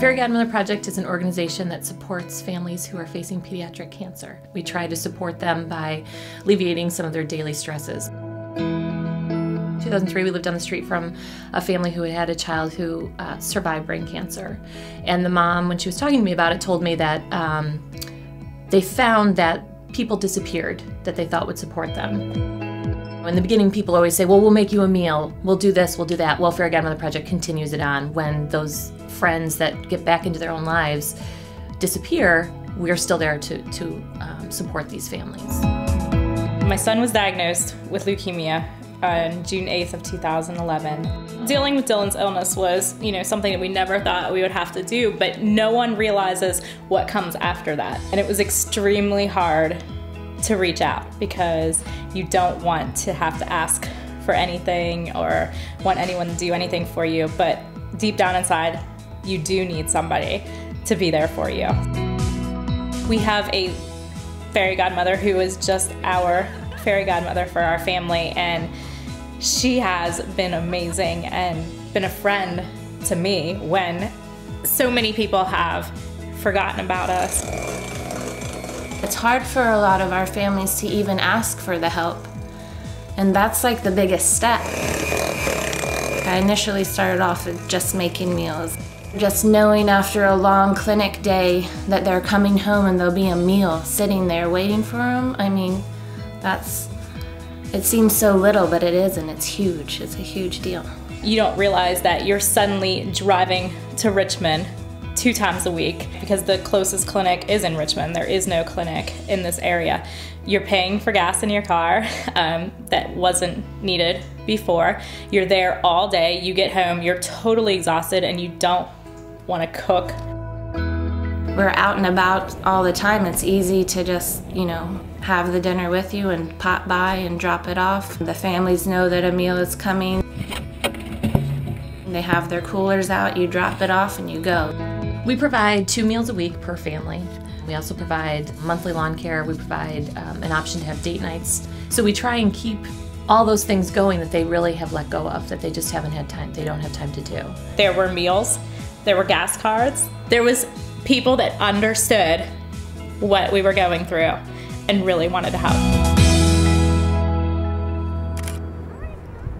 Fairy Godmother Project is an organization that supports families who are facing pediatric cancer. We try to support them by alleviating some of their daily stresses. In 2003, we lived down the street from a family who had a child who survived brain cancer. And the mom, when she was talking to me about it, told me that they found that people disappeared that they thought would support them. In the beginning, people always say, well, we'll make you a meal, we'll do this, we'll do that. Well, Fairy Godmother Project continues it on. When those friends that get back into their own lives disappear, we're still there to support these families. My son was diagnosed with leukemia on June 8th of 2011. Dealing with Dylan's illness was, something that we never thought we would have to do, but no one realizes what comes after that. And it was extremely hard to reach out because you don't want to have to ask for anything or want anyone to do anything for you, but deep down inside, you do need somebody to be there for you. We have a fairy godmother who is just our fairy godmother for our family, and she has been amazing and been a friend to me when so many people have forgotten about us. It's hard for a lot of our families to even ask for the help, and that's like the biggest step. I initially started off with just making meals. Just knowing after a long clinic day that they're coming home and there'll be a meal sitting there waiting for them, I mean, it seems so little, but it isn't. It's huge. It's a huge deal. You don't realize that you're suddenly driving to Richmond 2 times a week because the closest clinic is in Richmond. There is no clinic in this area. You're paying for gas in your car that wasn't needed before. You're there all day. You get home, you're totally exhausted, and you don't want to cook. We're out and about all the time. It's easy to just, have the dinner with you and pop by and drop it off. The families know that a meal is coming. They have their coolers out, you drop it off and you go. We provide 2 meals a week per family. We also provide monthly lawn care. We provide an option to have date nights. So we try and keep all those things going that they really have let go of, that they just haven't had time, they don't have time to do. There were meals, there were gas cards, there was people that understood what we were going through and really wanted to help.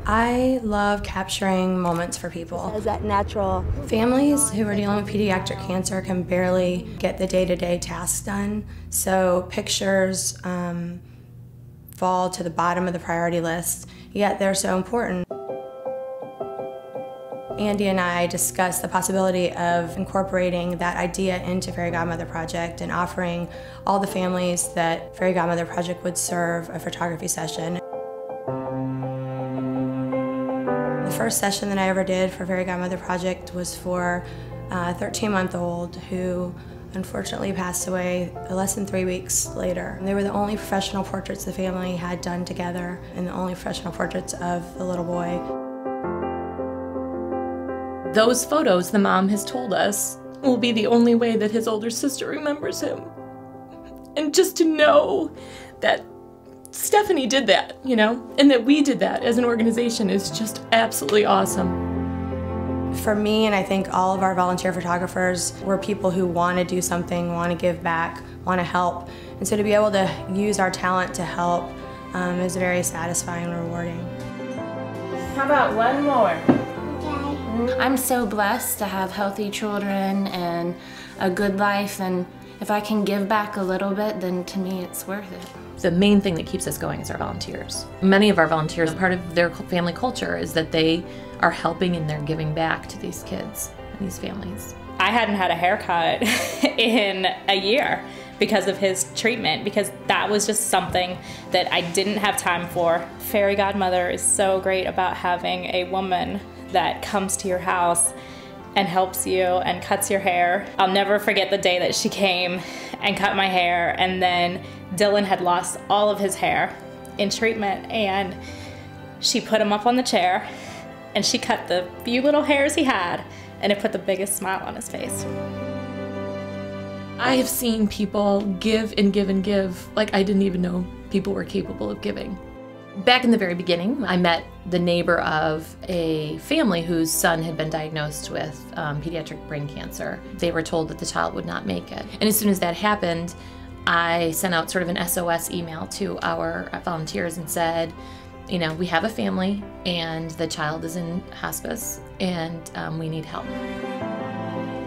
I love capturing moments for people. Is that natural? Families who are dealing with pediatric cancer can barely get the day-to-day tasks done, so pictures fall to the bottom of the priority list, yet they're so important. Andy and I discussed the possibility of incorporating that idea into Fairy Godmother Project and offering all the families that Fairy Godmother Project would serve a photography session. The first session that I ever did for Fairy Godmother Project was for a 13-month-old who unfortunately passed away less than 3 weeks later. They were the only professional portraits the family had done together and the only professional portraits of the little boy. Those photos, the mom has told us, will be the only way that his older sister remembers him. And just to know that Stephanie did that, and that we did that as an organization is just absolutely awesome. For me, and I think all of our volunteer photographers, we're people who want to do something, want to give back, want to help. And so to be able to use our talent to help is very satisfying and rewarding. How about one more? I'm so blessed to have healthy children and a good life, and if I can give back a little bit, then to me it's worth it. The main thing that keeps us going is our volunteers. Many of our volunteers, part of their family culture is that they are helping and they're giving back to these kids and these families. I hadn't had a haircut in a year because of his treatment, because that was just something that I didn't have time for. Fairy Godmother is so great about having a woman that comes to your house and helps you and cuts your hair. I'll never forget the day that she came and cut my hair, and then Dylan had lost all of his hair in treatment, and she put him up on the chair and she cut the few little hairs he had, and it put the biggest smile on his face. I have seen people give and give and give like I didn't even know people were capable of giving. Back in the very beginning, I met the neighbor of a family whose son had been diagnosed with pediatric brain cancer. They were told that the child would not make it. And as soon as that happened, I sent out sort of an SOS email to our volunteers and said, you know, we have a family and the child is in hospice and we need help.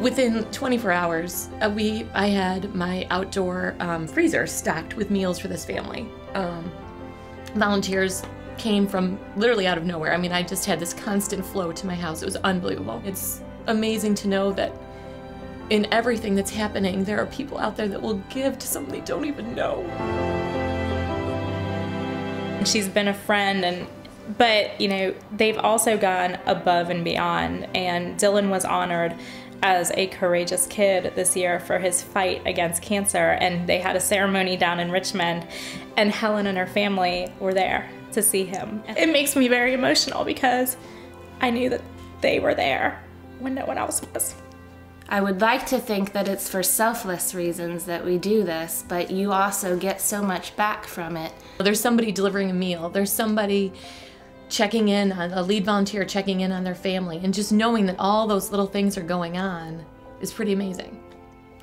Within 24 hours, I had my outdoor freezer stocked with meals for this family. Volunteers came from literally out of nowhere. I mean, I just had this constant flow to my house. It was unbelievable. It's amazing to know that in everything that's happening, there are people out there that will give to someone they don't even know. She's been a friend, but you know, they've also gone above and beyond, and Dylan was honored as a courageous kid this year for his fight against cancer, and they had a ceremony down in Richmond, and Helen and her family were there to see him. It makes me very emotional because I knew that they were there when no one else was. I would like to think that it's for selfless reasons that we do this, but you also get so much back from it. There's somebody delivering a meal, there's somebody checking in on a lead volunteer, checking in on their family, and just knowing that all those little things are going on is pretty amazing.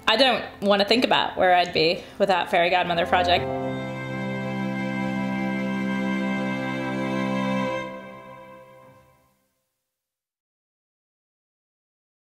I don't want to think about where I'd be without Fairy Godmother Project.